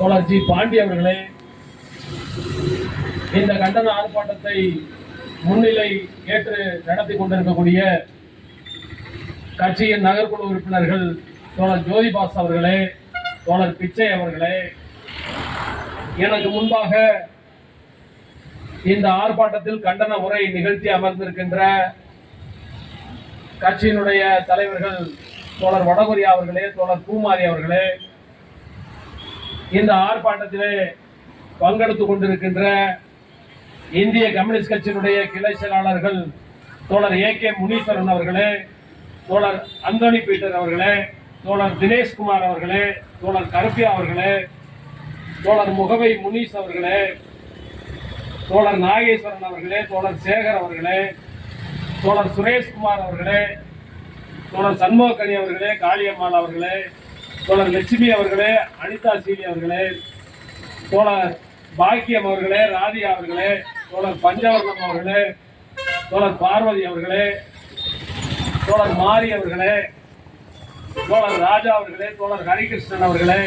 தோழர் ஜி பாண்டி அவர்களே, இந்த கண்டன ஆர்ப்பாட்டத்தை முன்னிலை ஏற்று நடத்தி கொண்டிருக்கக்கூடிய கட்சியின் நகர்குழு உறுப்பினர்கள் தோழர் ஜோதிபாஸ் அவர்களே, தோழர் பிச்சை அவர்களே, எனக்கு முன்பாக இந்த ஆர்ப்பாட்டத்தில் கண்டன உரை நிகழ்த்தி அமர்ந்திருக்கின்ற கட்சியினுடைய தலைவர்கள் தோழர் வடகொரியா அவர்களே, தோழர் பூமாரி அவர்களே, இந்த ஆர்ப்பாட்டத்திலே பங்கெடுத்துக் கொண்டிருக்கின்ற இந்திய கம்யூனிஸ்ட் கட்சியினுடைய கிளை செயலாளர்கள் தோழர் ஏ.கே. முனீஸ்வரன் அவர்களே, தோழர் அந்தோனி பீட்டர் அவர்களே, தோழர் தினேஷ்குமார் அவர்களே, தோழர் கருப்பியா அவர்களே, தோழர் முகவை முனீஸ் அவர்களே, தோழர் நாகேஸ்வரன் அவர்களே, தோழர் சேகர் அவர்களே, தோழர் சுரேஷ்குமார் அவர்களே, தோழர் சண்முகக்கனி அவர்களே, காளியம்மாள் அவர்களே, தோழர் லட்சுமி அவர்களே, அனிதா சீலி அவர்களே, தோழர் பாக்கியம் அவர்களே, ராதியா அவர்களே, தோழர் பஞ்சவர்ணம் அவர்களே, தோழர் பார்வதி அவர்களே, தோழர் மாரி அவர்களே, தோழர் ராஜா அவர்களே, தோழர் ஹரிகிருஷ்ணன் அவர்களே,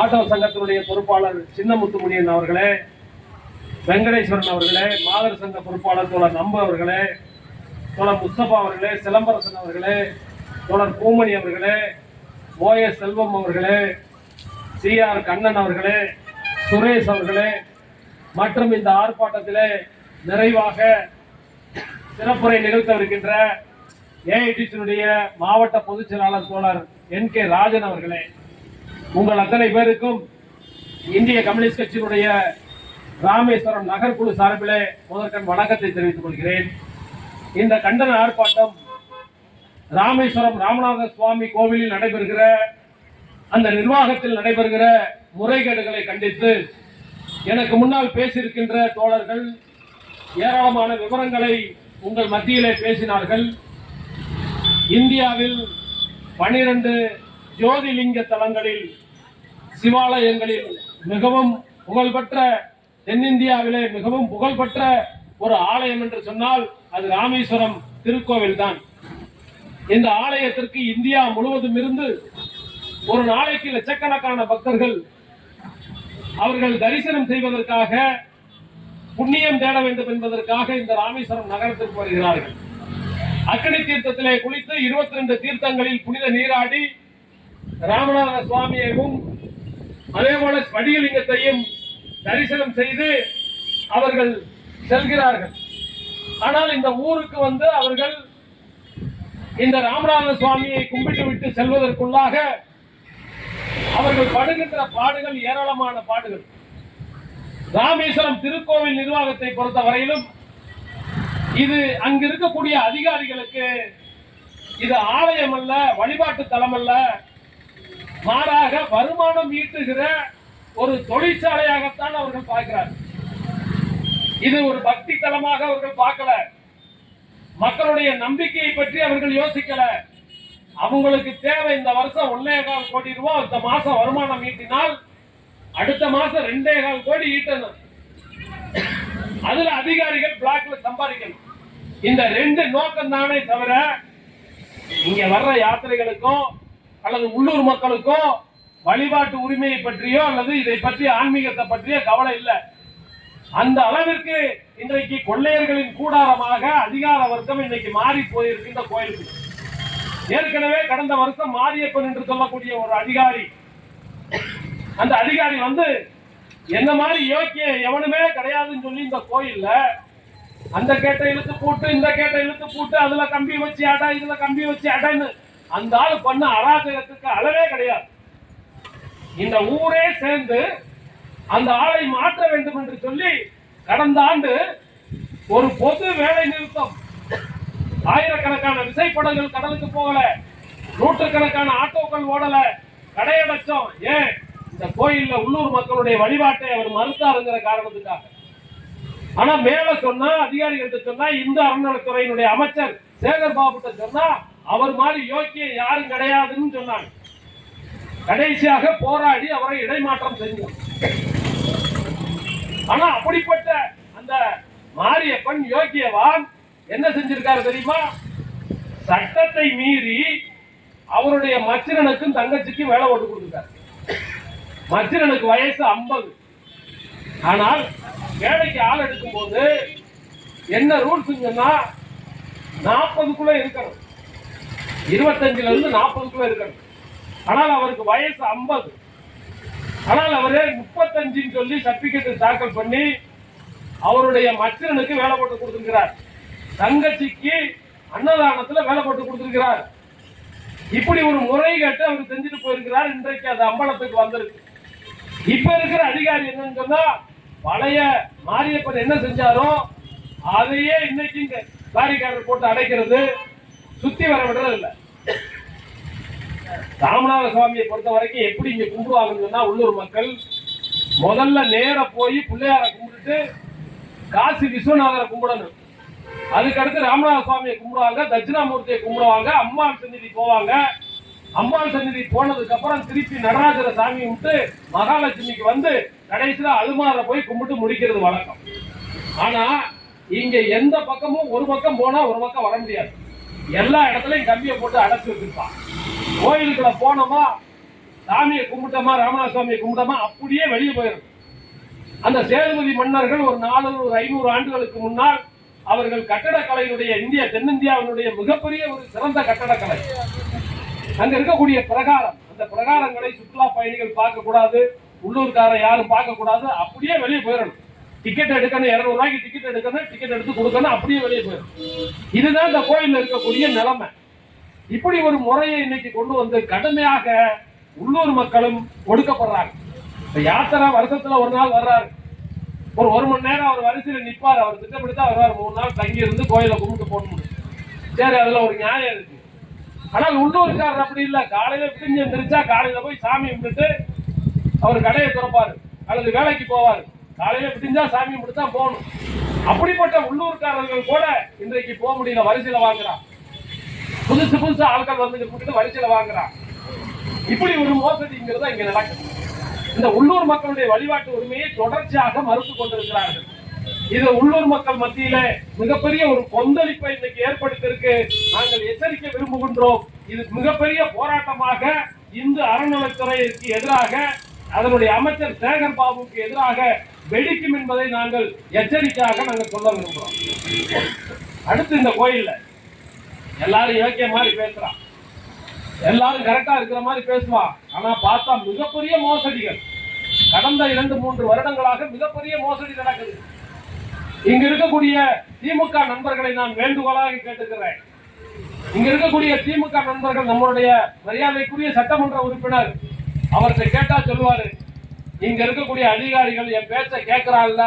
ஆட்டோ சங்கத்தினுடைய பொறுப்பாளர் சின்னமுத்துமுனியன் அவர்களே, வெங்கடேஸ்வரன் அவர்களே, மாதர் சங்க பொறுப்பாளர் தோழர் நம்பு அவர்களே, தோழர் முஸ்தபா அவர்களே, சிலம்பரசன் அவர்களே, தோழர் பூமணி அவர்களே, ஓ.எஸ். செல்வம் அவர்களே, சி.ஆர். கண்ணன் அவர்களே, சுரேஷ் அவர்களே மற்றும் இந்த ஆர்ப்பாட்டத்திலே நிறைவாக சிறப்புரை நிகழ்த்தவிருக்கின்ற ஏஐடிசியினுடைய மாவட்ட பொதுச் செயலாளர் தோழர் என்.கே. ராஜன் அவர்களே, உங்கள் அத்தனை பேருக்கும் இந்திய கம்யூனிஸ்ட் கட்சியினுடைய ராமேஸ்வரம் நகர்குழு சார்பிலே முதற்கண் வணக்கத்தை தெரிவித்துக் கொள்கிறேன். இந்த கண்டன ஆர்ப்பாட்டம் ராமேஸ்வரம் ராமநாத சுவாமி கோவிலில் நடைபெறுகிற அந்த நிர்வாகத்தில் நடைபெறுகிற முறைகேடுகளை கண்டித்து எனக்கு முன்னால் பேசியிருக்கின்ற தோழர்கள் ஏராளமான விவரங்களை உங்கள் மத்தியிலே பேசினார்கள். இந்தியாவில் 12 ஜோதிலிங்க தலங்களில் சிவாலயங்களில் மிகவும் புகழ்பெற்ற தென்னிந்தியாவிலே மிகவும் புகழ்பெற்ற ஒரு ஆலயம் என்று சொன்னால் அது ராமேஸ்வரம் திருக்கோவில் தான். இந்த ஆலயத்திற்கு இந்தியா முழுவதும் இருந்து ஒரு நாளைக்கு லட்சக்கணக்கான பக்தர்கள் அவர்கள் தரிசனம் செய்வதற்காக புண்ணியம் தேட வேண்டும் என்பதற்காக இந்த ராமேஸ்வரம் நகரத்திற்கு வருகிறார்கள். அக்கனி தீர்த்தத்திலே குளித்து 22 தீர்த்தங்களில் புனித நீராடி ராமநாத சுவாமியையும் அதே போல ஸ்படிகலிங்கத்தையும் தரிசனம் செய்து அவர்கள் செல்கிறார்கள். ஆனால் இந்த ஊருக்கு வந்து அவர்கள் இந்த ராமநாத சுவாமியை கும்பிட்டு விட்டு செல்வதற்குள்ளாக அவர்கள் படுகின்ற பாடுகள் ஏராளமான பாடுகள். ராமேஸ்வரம் திருக்கோவில் நிர்வாகத்தை பொறுத்த வரையிலும் இது அங்கு இருக்கக்கூடிய அதிகாரிகளுக்கு இது ஆலயம் அல்ல, வழிபாட்டு தலம் அல்ல, மாறாக வருமானம் ஈட்டுகிற ஒரு தொழிற்சாலையாகத்தான் அவர்கள் பார்க்கிறார்கள். இது ஒரு பக்தி தலமாக அவர்கள் பார்க்கல. மக்களுடைய நம்பிக்கையை பற்றி அவர்கள் யோசிக்கல. அவங்களுக்கு தேவை இந்த வருஷம் 1.25 கோடி ரூபாய் இந்த மாசம் வருமானம் ஈட்டினால் அடுத்த மாசம் 2.25 கோடி ஈட்டணும். அதுல அதிகாரிகள் பிளாக்ல சம்பாதிக்கணும். இந்த 2 நோக்கம் தானே தவிர இங்க வர்ற யாத்திரைகளுக்கோ அல்லது உள்ளூர் மக்களுக்கோ வழிபாட்டு உரிமையை பற்றியோ அல்லது இதை பற்றி ஆன்மீகத்தை பற்றியோ கவலை இல்லை. அந்த அளவிற்கு இன்றைக்கு கொள்ளையர்களின் கூடாரமாக அதிகார வர்க்கம் இன்னைக்கு மாறி போயிருக்கு இந்த கோயிலுக்கு. ஏற்கனவே கடந்த வருஷம் மாரியப்பன் என்று சொல்லக்கூடிய ஒரு அதிகாரி, அந்த அதிகாரி வந்து என்ன மாதிரி யோக்கிய எவனுமே கிடையாதுன்னு சொல்லி இந்த கோயில்ல அந்த கேட்டை இழுத்து போட்டு இந்த கேட்டை இழுத்து போட்டு அதுல கம்பி வச்சு அடை இதுல கம்பி வச்சு அடைன்னு அந்த ஆள் பண்ண அராஜகத்துக்கு அளவே கிடையாது. இந்த ஊரே சேர்ந்து அந்த ஆளை மாற்ற வேண்டும் என்று சொல்லி கடந்த ஆண்டு ஒரு பொது வேலை நிறுத்தம், ஆயிரக்கணக்கான விசைப்படங்கள் கடலுக்கு போகல, நூற்றுக்கணக்கான ஆட்டோக்கள் ஓடல, கடையடைச்சோம். ஏன்? இந்த கோயில்ல உள்ளூர் மக்களுடைய வழிபாட்டை அவர் மறுத்தாருங்கிற காரணத்துக்காக. ஆனா மேல சொன்னா அதிகாரிகிட்ட சொன்னா இந்து அறநிலைத்துறையினுடைய அமைச்சர் சேகர் பாபுட்ட சொன்னா அவர் மாதிரி யோக்கியம் யாரும் கிடையாதுன்னு சொன்னாங்க. கடைசியாக போராடி அவரை இடைமாற்றம் செஞ்சோம். ஆனா அப்படிப்பட்ட அந்த மாரியப்பன் யோக்கியவான் என்ன செஞ்சிருக்காரு தெரியுமா? சட்டத்தை மீறி அவருடைய மச்சினனுக்கும் தங்கச்சிக்கும் வேலை ஓட்டு கொடுத்துட்டார். மச்சிரனுக்கு வயசு 50. ஆனால் வேலைக்கு ஆள் எடுக்கும் போது என்ன ரூல்ஸ் சொன்னா 40க்குள்ள இருக்கணும், 25ல இருந்து 40க்குள்ள இருக்கணும். ஆனால் அவருக்கு வயசு 50. ஆனால் அவரே 35 சொல்லி சர்டிபிகேட் தாக்கல் பண்ணி அவருடைய மச்சிரனுக்கு வேலை போட்டு கொடுத்திருக்கிறார். தங்கச்சிக்கு அன்னதானத்துல வேலை போட்டு கொடுத்திருக்கிறார். இப்படி ஒரு முறைகேட்டை அவர் செஞ்சுட்டு போயிருக்கிறார். இன்றைக்கு அது அம்பலத்துக்கு வந்திருக்கு. இப்ப இருக்கிற அதிகாரி என்னன்னு சொன்னா, பழைய மாரியப்பன் என்ன செஞ்சாரோ அதையே இன்னைக்கு காரிக்காரர் போட்டு அடைக்கிறது, சுத்தி வர விடுறது இல்லை. ராமநாத சுவாமியை பொறுத்த வரைக்கும் எப்படி இங்க கும்பிடுவாங்கன்னு சொன்னா, உள்ளூர் மக்கள் முதல்ல நேர போய் பிள்ளையார கும்பிட்டுட்டு காசி விஸ்வநாதரை கும்பிடணும். அதுக்கடுத்து ராமநாத சுவாமியை கும்பிடுவாங்க, தட்சிணாமூர்த்தியை கும்பிடுவாங்க, அம்பாள் சந்நிதி போவாங்க. அம்பாள் சந்நிதி போனதுக்கு அப்புறம் திருப்பி நடராஜர சாமி விட்டு மகாலட்சுமிக்கு வந்து கடைசியில அலுமார போய் கும்பிட்டு முடிக்கிறது வழக்கம். ஆனா இங்க எந்த பக்கமும் ஒரு பக்கம் போனா ஒரு பக்கம் வர முடியாது. எல்லா இடத்துலயும் கம்பியை போட்டு அடைச்சு வச்சிருப்பான். கோயிலுக்குள்ள போனோமா, சாமியை கும்பிட்டோமா, ராமநாத சுவாமியை கும்பிட்டோமா, அப்படியே வெளியே போயிடும். அந்த சேதுபதி மன்னர்கள் ஒரு 400-500 ஆண்டுகளுக்கு முன்னால் அவர்கள் கட்டடக்கலையினுடைய தென்னிந்தியாவினுடைய மிகப்பெரிய ஒரு சிறந்த கட்டடக்கலை. அங்க இருக்கக்கூடிய பிரகாரம், அந்த பிரகாரங்களை சுற்றுலா பயணிகள் பார்க்க கூடாது, உள்ளூர்கார யாரும் பார்க்க கூடாது, அப்படியே வெளியே போயிடணும். டிக்கெட் எடுக்கணும், 200 ரூபாய்க்கு டிக்கெட் எடுக்கணும், டிக்கெட் எடுத்து கொடுக்கணும், அப்படியே வெளியே போயிடும். இதுதான் இந்த கோயில் இருக்கக்கூடிய நிலைமை. இப்படி ஒரு முறையை இன்னைக்கு கொண்டு வந்து கடுமையாக உள்ளூர் மக்களும் ஒடுக்கப்படுறாங்க. இப்ப யாத்திரை வருஷத்துல ஒரு நாள் வர்றாரு, ஒரு மணி நேரம் அவர் வரிசையில நிற்பார். அவர் திட்டமிட்டு வருவார், 3 நாள் தங்கி இருந்து கோயிலை கும்பிட்டு போகணும். சரி, அதுல ஒரு நியாயம் இருக்கு. ஆனால் உள்ளூர்காரர் அப்படி இல்லை. காலையில பிடிஞ்சு எந்திரிச்சா காலையில போய் சாமி கும்பிட்டு அவர் கடையை திறப்பாரு அல்லது வேலைக்கு போவார். காலையில பிடிஞ்சா சாமி கும்பிட்டு தான் போகணும். அப்படிப்பட்ட உள்ளூர்காரர்கள் கூட இன்றைக்கு போக முடியல, வரிசையில வாங்குறான். புதுசு ஆட்கள் வந்து கூப்பிட்டு வரிசையில வாங்குறான். இப்படி ஒரு மோசடிங்கிறத இங்க நடக்குது. இந்த உள்ளூர் மக்களுடைய வழிபாட்டு உரிமையை தொடர்ச்சியாக மறுத்து கொண்டிருக்கிறார்கள். இது உள்ளூர் மக்கள் மத்தியில மிகப்பெரிய ஒரு கொந்தளிப்பை இன்னைக்கு ஏற்படுத்தியிருக்கு. நாங்கள் எச்சரிக்க விரும்புகின்றோம். இது மிகப்பெரிய போராட்டமாக இந்து அறநிலைத்துறைக்கு எதிராக, அதனுடைய அமைச்சர் சேகர் பாபுக்கு எதிராக வெடிக்கும் என்பதை நாங்கள் எச்சரிக்கையாக நாங்கள் சொல்ல விரும்புகிறோம். அடுத்து இந்த கோயில்ல எல்லாரும் இலக்கிய மாதிரி பேசுறான், எல்லாரும் கரெக்டா இருக்கிற மாதிரி பேசுவான். ஆனா பார்த்தா மிகப்பெரிய மோசடிகள் கடந்த 2-3 வருடங்களாக மிகப்பெரிய மோசடி நடக்குது. இங்க இருக்கக்கூடிய திமுக நண்பர்களை நான் வேண்டுகோளாக கேட்டுக்கிறேன். இங்க இருக்கக்கூடிய திமுக நண்பர்கள், நம்மளுடைய மரியாதைக்குரிய சட்டமன்ற உறுப்பினர், அவர்கிட்ட கேட்டா சொல்லுவாரு, இங்க இருக்கக்கூடிய அதிகாரிகள் என் பேச்ச கேட்கிறாள்ல.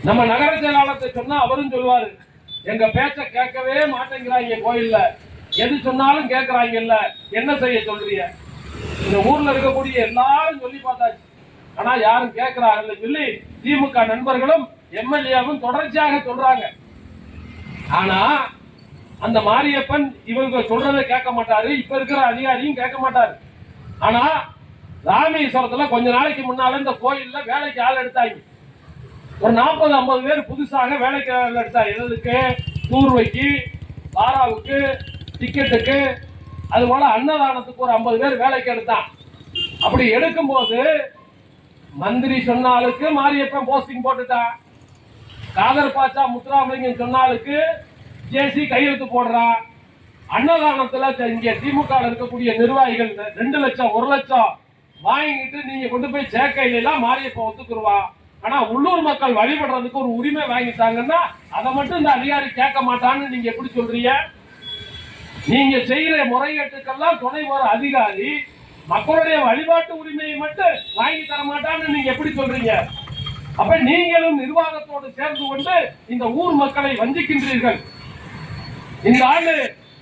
நம்ம நகர செயலாளத்தை சொன்னா அவரும் சொல்லுவாரு, எங்க பேச்ச கேட்கவே மாட்டேங்கிறாங்க, கோயில்ல எது சொன்னாலும் கேட்கறாங்கல்ல, என்ன செய்ய சொல்றீங்க? இந்த ஊர்ல இருக்கக்கூடிய எல்லாரும் சொல்லி பார்த்தாச்சு, ஆனா யாரும் கேட்கிறாங்கல்ல சொல்லி திமுக நண்பர்களும் எம்எல்ஏவும் தொடர்ச்சியாக சொல்றாங்க. ஆனா அந்த மாரியப்பன் இவங்க சொல்றதை கேட்க மாட்டாரு, இப்ப இருக்கிற அதிகாரியும் கேட்க மாட்டாரு. ஆனா ராமேஸ்வரத்துல கொஞ்ச நாளைக்கு முன்னால இந்த கோயில்ல வேலைக்கு ஆள் எடுத்தாங்க. ஒரு 40-50 பேர் புதுசாக வேலைக்கு ஆள் எடுத்தாங்க. எதுக்கு? தூர்வைக்கு, பாராவுக்கு, டிக்கெட்டுக்கு, அது போல அன்னதானத்துக்கு ஒரு 50 பேர் வேலைக்கு எடுத்தான். அப்படி எடுக்கும் போது மந்திரி சொன்னாலுக்கு மாரியப்பன் போஸ்டிங் போட்டுட்டான். காதர் பாச்சா முத்துராமலிங்கம் சொன்னாலுக்கு ஜேசி கையெழுத்து போடுறான். அன்னதானத்துல இங்க திமுக இருக்கக்கூடிய நிர்வாகிகள் 2 லட்சம் 1 லட்சம் வாங்கிட்டு நீங்க கொண்டு போய் சேர்க்கையிலாம் மாரியப்பன் ஒத்துக்குருவா. ஆனா உள்ளூர் மக்கள் வழிபடுறதுக்கு ஒரு உரிமை வாங்கிட்டாங்கன்னா அதை மட்டும் இந்த அதிகாரி கேட்க மாட்டான்னு நீங்க எப்படி சொல்றீங்க? நீங்க செய்யற முறைகேட்டுக்கெல்லாம் துணை போற அதிகாரி மக்களுடைய வழிபாட்டு உரிமையை மட்டும் வாங்கி தர மாட்டான்னு நீங்க எப்படி சொல்றீங்க? அப்ப நீங்களும் நிர்வாகத்தோடு சேர்ந்து கொண்டு இந்த ஊர் மக்களை வஞ்சிக்கின்றீர்கள். இந்த ஆண்டு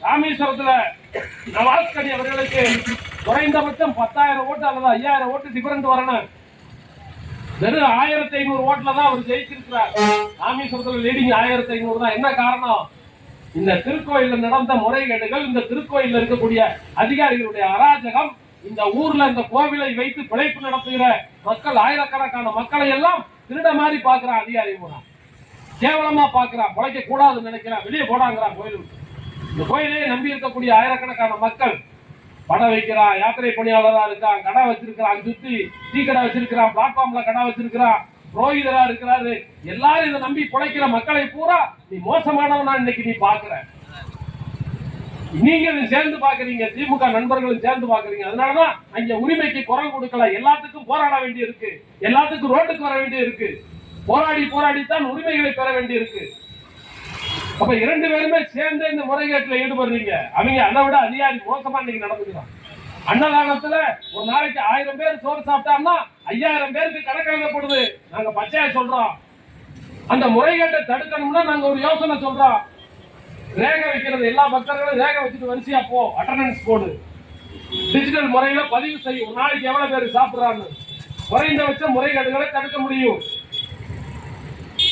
ராமேஸ்வரத்துல நவாஸ்கனி அவர்களுக்கு குறைந்தபட்சம் 10,000 ஓட்டு அல்லது 5,000 ஓட்டு டிஃபரண்ட் வரணும். வெறும் 1,500 ஓட்டுல தான் அவர் ஜெயிச்சிருக்கிறார். ராமேஸ்வரத்துல லீடிங் 1,500 தான். என்ன காரணம்? இந்த திருக்கோயில நடந்த முறைகேடுகள், இந்த திருக்கோயில இருக்கக்கூடிய அதிகாரிகளுடைய அராஜகம், இந்த ஊர்ல இந்த கோவிலை வைத்து பிழைப்பு நடத்துகிற மக்கள், ஆயிரக்கணக்கான மக்களை எல்லாம் திருட மாதிரி பாக்குறான் அதிகாரி. போனா கேவலமா பாக்குறான், பிழைக்க கூடாதுன்னு நினைக்கிறான், வெளியே போடாங்கிறான் கோயிலுக்கு. இந்த கோயிலே நம்பி இருக்கக்கூடிய ஆயிரக்கணக்கான மக்கள் படம் வைக்கிறான், யாத்திரை பணியாளரா இருக்கான், கடை வச்சிருக்கிறான், சுத்தி டீ கடை வச்சிருக்கிறான், பிளாட்ஃபார்ம்ல கடை வச்சிருக்கிறான், புரோகிதரா இருக்கிறாரு. எல்லாரும் இதை நம்பி பிழைக்கிற மக்களை பூரா நீ மோசமானவனா இன்னைக்கு நீ பாக்குற. நீங்க சேர்ந்து பாக்குறீங்க, திமுக நண்பர்களும் சேர்ந்து பாக்குறீங்க. அதனாலதான் அங்க உரிமைக்கு குரல் கொடுக்கல. எல்லாத்துக்கும் போராட வேண்டி இருக்கு, எல்லாத்துக்கும் ரோட்டுக்கு வர வேண்டி இருக்கு. போராடித்தான் உரிமைகளை பெற வேண்டி இருக்கு. அப்ப இரண்டு பேருமே சேர்ந்து இந்த முறைகேட்டில் ஈடுபடுறீங்க. அவங்க அதை விட அதிகாரி மோசமா இன்னைக்கு நடந்துக்கிறான். அன்னதானத்துல ஒரு நாளைக்கு 1000 பேர் சோறு சாப்பிட்டாங்கன்னா 5000 பேருக்கு கணக்கு எழுதப்படுது. நாங்க பச்சையா சொல்றோம், அந்த முறைகேட்டை தடுக்கணும்னா நாங்க ஒரு யோசனை சொல்றோம். ரேக வைக்கிறது, எல்லா பக்தர்களும் ரேக வச்சுட்டு வரிசையா போ, அட்டண்டன்ஸ் போடு, டிஜிட்டல் முறையில பதிவு செய்யும், ஒரு நாளைக்கு எவ்வளவு பேர் சாப்பிடுறாங்க. குறைந்தபட்ச முறைகேடுகளை தடுக்க முடியும்.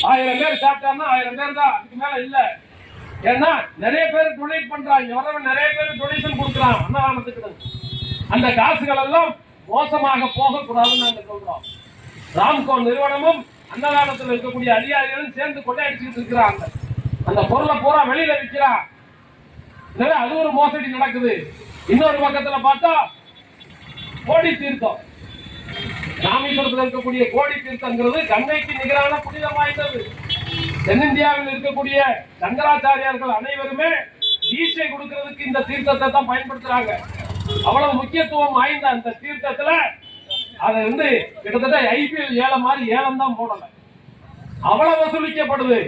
1000 பேர் சாப்பிட்டாங்கன்னா 1000 பேர் தான், அதுக்கு மேல இல்ல. ஏன்னா நிறைய பேர் டொனேட் பண்றாங்க, வரவன் நிறைய பேர் டொனேஷன் கொடுக்குறான் அன்னதானத்துக்கு. அந்த காசுகள் எல்லாம் மோசமாக போகக்கூடாதுன்னு நாங்க சொல்றோம். ராம்கோ நிறுவனமும் அன்னதானத்தில் இருக்கக்கூடிய அதிகாரிகளும் சேர்ந்து கொள்ளையடிச்சுட்டு இருக்கிறாங்க. அந்த பொருளை பூரா வெளியில விற்கிறான். அது ஒரு மோசடி நடக்குது. இன்னொரு பக்கத்துல பார்த்தா கோடி தீர்த்தம், ராமேஸ்வரத்தில் இருக்கக்கூடிய கோடி தீர்த்தங்கிறது கங்கைக்கு நிகரான புனிதம் வாய்ந்தது. தென்னிந்தியாவில் இருக்கக்கூடிய சங்கராச்சாரியார்கள் அனைவருமே தீட்சை கொடுக்கிறதுக்கு இந்த தீர்த்தத்தை தான் பயன்படுத்துறாங்க. அவ்வளவு முக்கியத்துவம் வாய்ந்த அந்த தீர்த்தத்துல அதை கிட்டத்தட்ட ஐபிஎல் ஏலம் மாதிரி ஏலம் தான் போடல, அவ்வளவு வசூலிக்கப்படுது.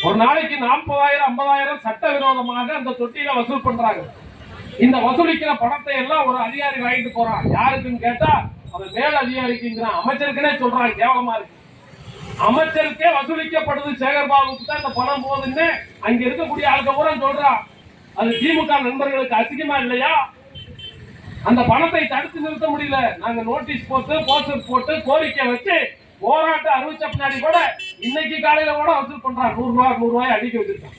ஒரு நாளைக்கு 40,000 50,000 சட்டவிரோதமாக அந்த தொட்டியில வசூல் பண்றாங்க. இந்த வசூலிக்கிற பணத்தை எல்லாம் ஒரு அதிகாரி வாங்கிட்டு போறான். யாருக்குன்னு கேட்டா அவன் மேல் அதிகாரிக்குங்கிறான், அமைச்சருக்குன்னே சொல்றான். கேவலமா இருக்கு. அமைச்சருக்கே வசூலிக்கப்படுது. சேகர்பாபுக்கு தான் இந்த பணம் போகுதுன்னு அங்க இருக்கக்கூடிய ஆளுக்க பூரா சொல்றான். அது திமுக நண்பர்களுக்கு அசிங்கமா இல்லையா? அந்த பணத்தை தடுத்து நிறுத்த முடியல. நாங்க நோட்டீஸ் போட்டு, போஸ்டர் போட்டு, கோரிக்கை வச்சு போராட்டம் அறிவிச்ச பின்னாடி கூட இன்னைக்கு காலையில கூட வசூல் பண்றான். 100 ரூபாய் அடிக்க வச்சிருக்கான்.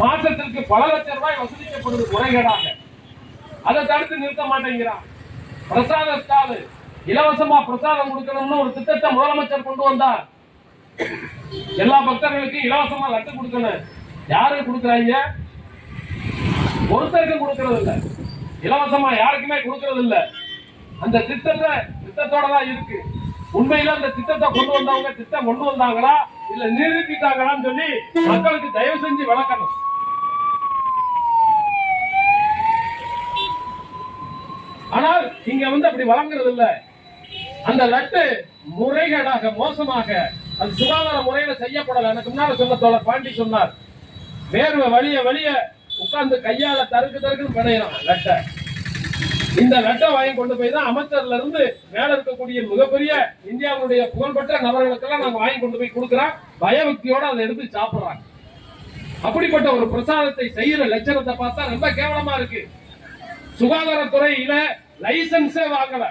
மாசத்திற்கு பல லட்சம் ரூபாய் வசூலிக்கப்படுது முறைகேடாக. அதை தடுத்து நிறுத்த மாட்டேங்கிறான். பிரசாத ஸ்டால், இலவசமா பிரசாதம் கொடுக்கணும்னு ஒரு திட்டத்தை முதலமைச்சர் கொண்டு வந்தார். எல்லா பக்தர்களுக்கும் இலவசமா லட்டு கொடுக்கணும். யாரு கொடுக்குறாங்க? ஒருத்தருக்கும் கொடுக்கறது இல்ல. இலவசமா யாருக்குமே கொடுக்கறது இல்ல. அந்த திட்டத்தோட தான் இருக்கு. உண்மையில அந்த திட்டத்தை கொண்டு வந்தவங்க திட்டம் கொண்டு வந்தாங்களா இல்ல நிரூபித்தாங்களான்னு சொல்லி மக்களுக்கு தயவு செஞ்சு விளக்கணும். ஆனால் இங்க அப்படி வழங்குறது இல்ல. அந்த லட்டு முறைகேடாக மோசமாக அது சுகாதார முறையில செய்யப்படல. எனக்கு முன்னால சொன்ன தோழர் பாண்டி சொன்னார், வேர்வை வலிய உட்கார்ந்து கையால தருக்குன்னு பிணையிறான் லட்டை. இந்த லட்டை வாங்கி கொண்டு போய் தான் அமைச்சர்ல இருந்து மேல இருக்கக்கூடிய மிகப்பெரிய இந்தியாவுடைய புகழ்பெற்ற நபர்களுக்கெல்லாம் நாங்க வாங்கி கொண்டு போய் கொடுக்கிறோம். பயபக்தியோட அதை எடுத்து சாப்பிடுறாங்க. அப்படிப்பட்ட ஒரு பிரசாதத்தை செய்யற லட்சணத்தை பார்த்தா ரொம்ப கேவலமா இருக்கு. சுகாதாரத்துறையில லைசன்ஸே வாங்கல.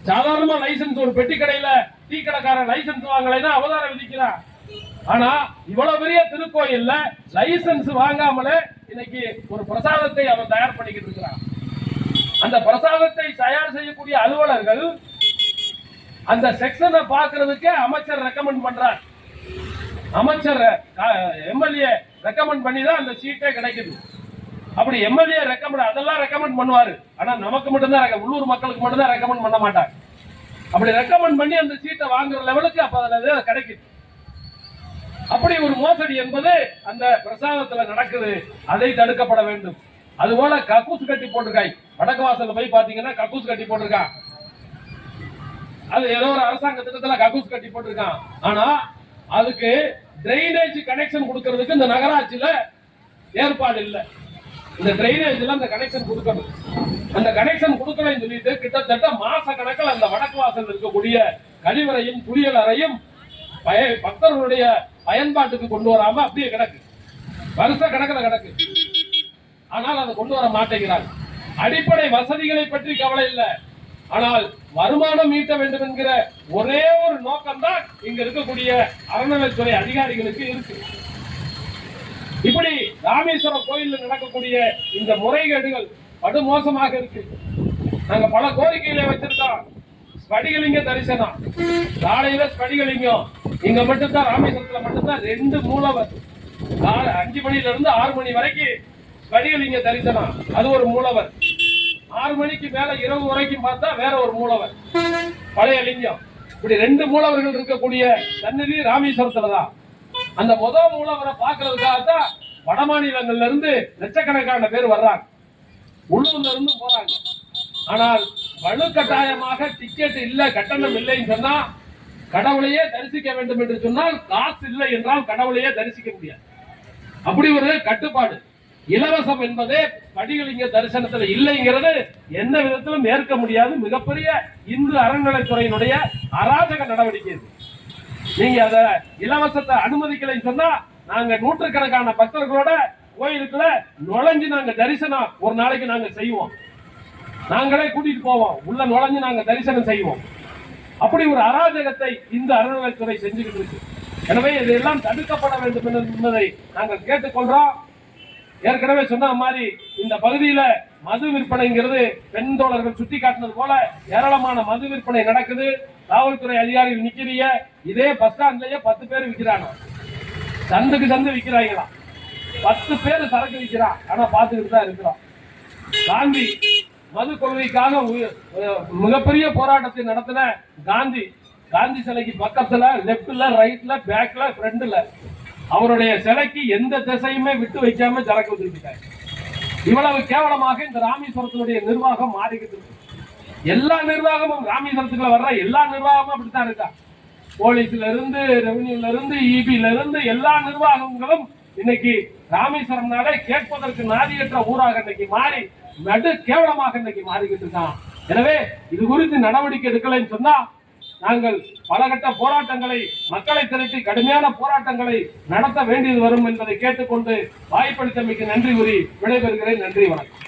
சாதாரணமா லைசன்ஸ் ஒரு பெட்டி கடையில டீ கடைக்காரன் லைசன்ஸ் வாங்கலைன்னா அவதாரம் விதிக்கிறான். ஆனா இவ்வளவு பெரிய திருக்கோயில்ல லைசன்ஸ் வாங்காமலே இன்னைக்கு ஒரு பிரசாதத்தை அவன் தயார் பண்ணிக்கிட்டு இருக்கிறான். அந்த பிரசாதத்தை தயார் செய்யக்கூடிய அலுவலர்கள் அந்த செக்ஷனை பாக்குறதுக்கு அமைச்சர் ரெக்கமெண்ட் பண்றார். அமைச்சர் எம்எல்ஏ ரெக்கமெண்ட் பண்ணி தான் அந்த சீட்டே கிடைக்குது. அப்படி எம்எல்ஏ ரெக்கமெண்ட் அதெல்லாம் ரெக்கமெண்ட் பண்ணுவாரு. ஆனா நமக்கு மட்டும்தான், உள்ளூர் மக்களுக்கு மட்டும்தான் ரெக்கமெண்ட் பண்ண மாட்டாங்க. அப்படி ரெக்கமெண்ட் பண்ணி அந்த சீட்டை வாங்குற லெவலுக்கு அப்ப அதுல கிடைக்குது. அப்படி ஒரு மோசடி என்பது அந்த பிரசாதத்துல நடக்குது. அதை தடுக்கப்பட வேண்டும். அதுபோல கக்கூஸ் கட்டி போட்டிருக்காய். வடக்கு வாசல்ல போய் பாத்தீங்கன்னா கக்கூஸ் கட்டி போட்டிருக்கான். அது ஏதோ ஒரு அரசாங்க திட்டத்துல கக்கூஸ் கட்டி போட்டிருக்கான். ஆனா அதுக்கு டிரைனேஜ் கனெக்ஷன் கொடுக்கறதுக்கு இந்த நகராட்சியில ஏற்பாடு இல்லை. இந்த டிரைனேஜ்ல அந்த கனெக்ஷன் கொடுக்கணும். அந்த கனெக்ஷன் கொடுக்கலன்னு சொல்லிட்டு கிட்டத்தட்ட மாச கணக்கில் அந்த வடக்கு வாசல் இருக்கக்கூடிய கழிவறையும் குளியல் அறையும் பக்தர்களுடைய பயன்பாட்டுக்கு கொண்டு வராம அப்படியே கிடக்கு. வருஷ கணக்கில் கிடக்கு. ஆனால் அதை கொண்டு வர மாட்டேங்கிறாங்க. அடிப்படை வசதிகளை பற்றி கவலை இல்லை. ஆனால் வருமானம் ஈட்ட வேண்டும் என்கிற ஒரே ஒரு நோக்கம் தான் இங்க இருக்கக்கூடிய அறநிலைத்துறை அதிகாரிகளுக்கு இருக்கு. இப்படி ராமேஸ்வரம் கோயிலில் நடக்கக்கூடிய இந்த முறைகேடுகள் படு மோசமாக இருக்கு. நாங்க பல கோரிக்கைகளை வச்சிருக்கோம். ஸ்படிகலிங்க தரிசனம், காலையில ஸ்படிகலிங்கம் இங்க மட்டும்தான், ராமேஸ்வரத்துல மட்டும்தான் 2 மூலவர். 5 மணில இருந்து 6 மணி வரைக்கும் ஸ்படிகலிங்க தரிசனம், அது ஒரு மூலவர். 6 மணிக்கு மேல இரவு வரைக்கும் பார்த்தா வேற ஒரு மூலவர் பழைய லிங்கம். இப்படி 2 மூலவர்கள் இருக்கக்கூடிய சந்நிதி ராமேஸ்வரத்துல தான். அந்த முதல் மூலவரை பார்க்கறதுக்காகத்தான் வட மாநிலங்கள்ல இருந்து லட்சக்கணக்கான பேர் வர்றாங்க, உள்ளூர்ல இருந்து போறாங்க. ஆனால் வலுக்கட்டாயமாக டிக்கெட் இல்ல, கட்டணம் இல்லைன்னு சொன்னா கடவுளையே தரிசிக்க வேண்டும் என்று சொன்னால் காசு இல்லை என்றால் கடவுளையே தரிசிக்க முடியாது. அப்படி ஒரு கட்டுப்பாடு. இலவசம் என்பதே படிகளிங்க தரிசனத்துல இல்லைங்கிறது எந்த விதத்திலும் ஏற்க முடியாது. மிகப்பெரிய இந்து அறநிலைத்துறையினுடைய அராஜக நடவடிக்கை. நீங்க அத இலவசத்தை அனுமதிக்கலைன்னு சொன்னா நாங்க நூற்றுக்கணக்கான பக்தர்களோட கோயிலுக்குள்ள நுழைஞ்சு நாங்க தரிசனம் ஒரு நாளைக்கு நாங்க செய்வோம். நாங்களே கூட்டிட்டு போவோம், உள்ள நுழைஞ்சு நாங்க தரிசனம் செய்வோம். அப்படி ஒரு அராஜகத்தை இந்த அறநிலைத்துறை செஞ்சுக்கிட்டு இருக்கு. எனவே இதெல்லாம் தடுக்கப்பட வேண்டும் என்பதை நாங்கள் கேட்டுக்கொள்றோம். ஏற்கனவே சொன்ன மாதிரி இந்த பகுதியில மது விற்பனைங்கிறது பெண் தோழர்கள் சுட்டி காட்டினது போல ஏராளமான மது விற்பனை நடக்குது. காவல்துறை அதிகாரிகள் நிக்கிறீங்க, இதே பஸ் ஸ்டாண்ட்லயே 10 பேர் விற்கிறாங்க, சந்துக்கு சந்து விற்கிறாங்களாம். 10 பேர் சரக்கு விற்கிறான். ஆனா பாத்துக்கிட்டு தான் இருக்கிறோம். காந்தி மது கொள்கைக்காக மிகப்பெரிய போராட்டத்தை நடத்தின காந்தி சிலைக்கு பக்கத்துல லெப்ட்ல, ரைட்ல, பேக்ல, ஃப்ரண்ட்ல அவருடைய சிலைக்கு எந்த திசையுமே விட்டு வைக்காம சரக்கு வச்சிருக்காங்க. இவ்வளவு கேவலமாக இந்த ராமேஸ்வரத்தினுடைய நிர்வாகம் மாறிக்கிட்டு இருக்கு. எல்லா நிர்வாகமும் ராமேஸ்வரத்துக்குள்ள வர்ற எல்லா நிர்வாகமும் அப்படித்தான் இருக்கா. போலீஸ்ல இருந்து, ரெவன்யூல இருந்து, இபில இருந்து எல்லா நிர்வாகங்களும் இன்னைக்கு ராமேஸ்வரம்னாலே கேட்பதற்கு நாதியற்ற ஊராக இன்னைக்கு மாறி நடு கேவலமாக இன்னைக்கு மாறிக்கிட்டு இருக்கான். எனவே இது குறித்து நடவடிக்கை எடுக்கலைன்னு சொன்னா நாங்கள் பல கட்ட போராட்டங்களை, மக்களை திரட்டி கடுமையான போராட்டங்களை நடத்த வேண்டியது வரும் என்பதை கேட்டுக்கொண்டு வாய்ப்பளித்தமைக்கு நன்றி கூறி விடைபெறுகிறேன். நன்றி, வணக்கம்.